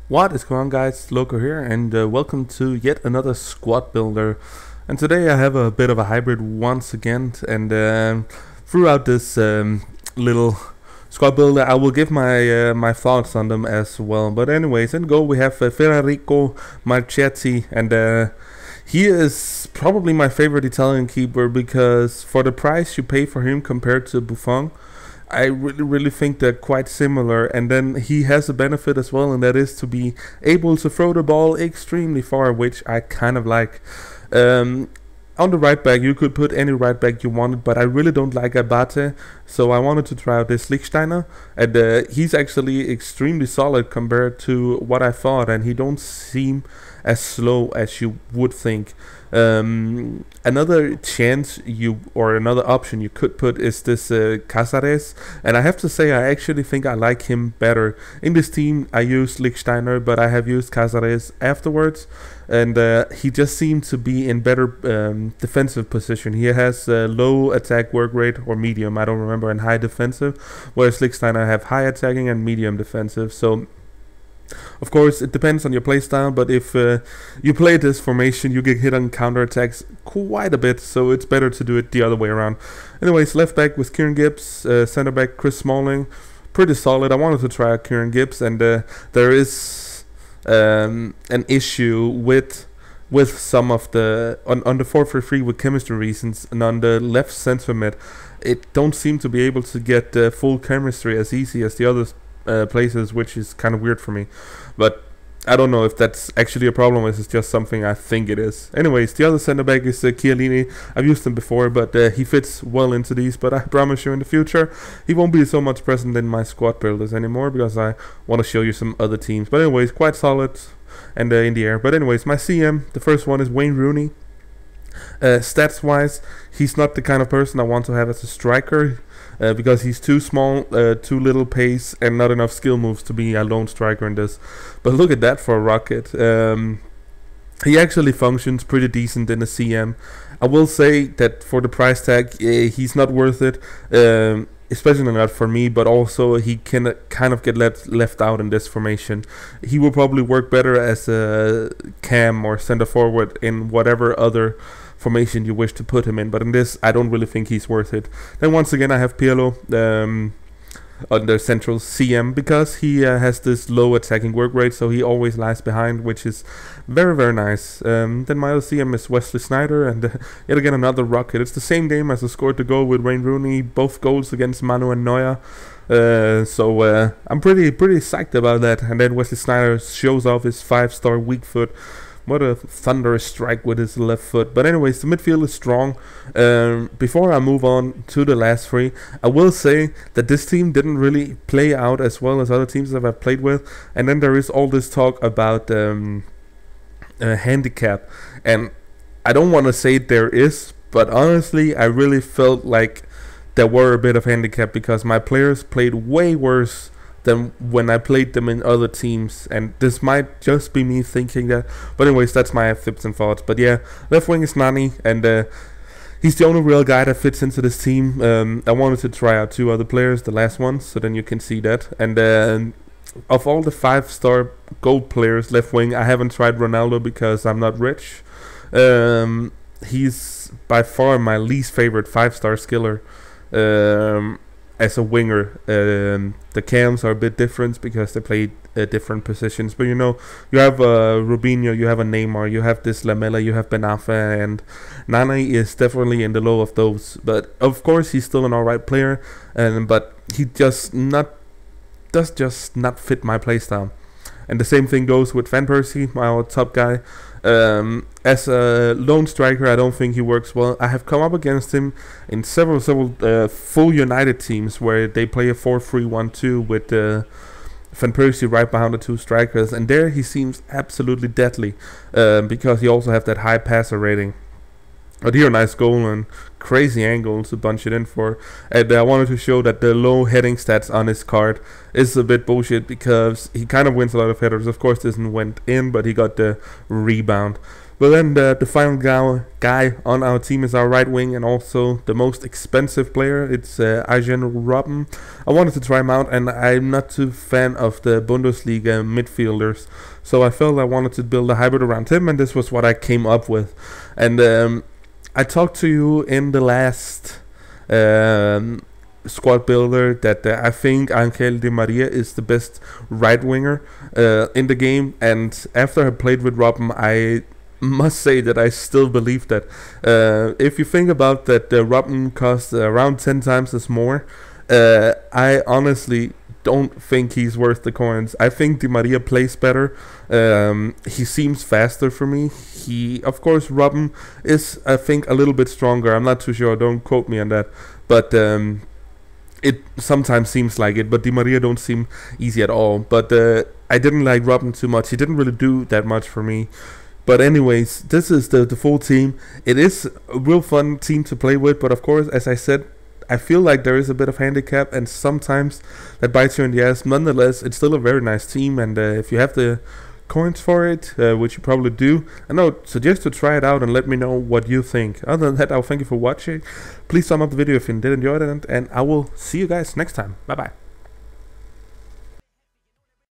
What is going on, guys? Loco here, and welcome to yet another squad builder. And today I have a bit of a hybrid once again, and throughout this little squad builder I will give my thoughts on them as well. But anyways, in goal we have Federico Marchetti, and he is probably my favorite Italian keeper because for the price you pay for him compared to Buffon, I really think they're quite similar. And then he has a benefit as well, and that is to be able to throw the ball extremely far, which I kind of like. On the right back, you could put any right back you wanted, but I really don't like Abate, so I wanted to try out this Lichtsteiner, and he's actually extremely solid compared to what I thought, and he don't seem as slow as you would think. Another chance another option you could put is this Cáceres, and I have to say I actually think I like him better. In this team I used Lichtsteiner, but I have used Cáceres afterwards, and he just seems to be in better defensive position. He has low attack work rate, or medium, I don't remember, and high defensive, whereas Lichtsteiner have high attacking and medium defensive. So of course it depends on your playstyle, but if you play this formation you get hit on counterattacks quite a bit, so it's better to do it the other way around. Anyways, left back with Kieran Gibbs, center back Chris Smalling, pretty solid. I wanted to try out Kieran Gibbs, and there is an issue with some of the on the 4-3-3 with chemistry reasons, and on the left center mid it don't seem to be able to get full chemistry as easy as the other places, which is kind of weird for me, but I don't know if that's actually a problem or it's just something I think it is. Anyways, the other center back is Chiellini. I've used him before, but he fits well into these, but I promise you in the future he won't be so much present in my squad builders anymore because I want to show you some other teams. But anyways, quite solid and in the air. But anyways, my CM, the first one is Wayne Rooney. Stats wise, he's not the kind of person I want to have as a striker, because he's too small, too little pace, and not enough skill moves to be a lone striker in this. But look at that for a rocket. He actually functions pretty decent in a CM. I will say that for the price tag, he's not worth it, especially not for me, but also he can kind of get left out in this formation. He will probably work better as a cam or center forward in whatever other formation you wish to put him in, but in this I don't really think he's worth it. Then once again I have Pirlo on the central CM because he has this low attacking work rate, so he always lies behind, which is very nice. Then my other CM is Wesley Sneijder, and yet again another rocket. It's the same game as I scored the goal with Wayne Rooney, both goals against Manu and Neuer. So I'm pretty psyched about that. And then Wesley Sneijder shows off his 5-star weak foot. What a thunderous strike with his left foot. But anyways, the midfield is strong. Before I move on to the last three, I will say that this team didn't really play out as well as other teams that I've played with. And then there is all this talk about handicap. And I don't want to say there is, but honestly, I really felt like there were a bit of handicap because my players played way worse than when I played them in other teams, and this might just be me thinking that, but anyways, that's my tips and thoughts. But yeah, left wing is Nani, and he's the only real guy that fits into this team. I wanted to try out two other players, the last ones, so then you can see that. And of all the 5-star gold players left wing, I haven't tried Ronaldo because I'm not rich. He's by far my least favorite 5-star skiller as a winger. The cams are a bit different because they play different positions, but you know, you have Robinho, you have a Neymar, you have this Lamela, you have Benafa, and Nani is definitely in the low of those. But of course he's still an alright player, but he does just not fit my playstyle. And the same thing goes with Van Persie, my top guy. As a lone striker, I don't think he works well. I have come up against him in several full United teams where they play a 4-3-1-2 with Van Persie right behind the two strikers, and there he seems absolutely deadly because he also has that high passer rating. But here, nice goal and crazy angle to bunch it in for. And I wanted to show that the low heading stats on his card is a bit bullshit because he kind of wins a lot of headers. Of course, this one went in, but he got the rebound. But then the final guy on our team is our right wing and also the most expensive player. It's Robben. I wanted to try him out, and I'm not too fan of the Bundesliga midfielders, so I felt I wanted to build a hybrid around him, and this was what I came up with. And I talked to you in the last squad builder that I think Angel Di Maria is the best right winger in the game, and after I played with Robben, I must say that I still believe that. If you think about that, Robben costs around 10 times as more. I honestly don't think he's worth the coins. I think Di Maria plays better. He seems faster for me. Of course, Robben is, I think, a little bit stronger. I'm not too sure. Don't quote me on that. But it sometimes seems like it. But Di Maria don't seem easy at all. But I didn't like Robben too much. He didn't really do that much for me. But anyways, this is the full team. It is a real fun team to play with. But of course, as I said, I feel like there is a bit of handicap, and sometimes that bites you in the ass. Nonetheless, it's still a very nice team, and if you have the coins for it, which you probably do, I suggest to try it out and let me know what you think. Other than that, I'll thank you for watching. Please thumb up the video if you did enjoy it, and I will see you guys next time. Bye bye.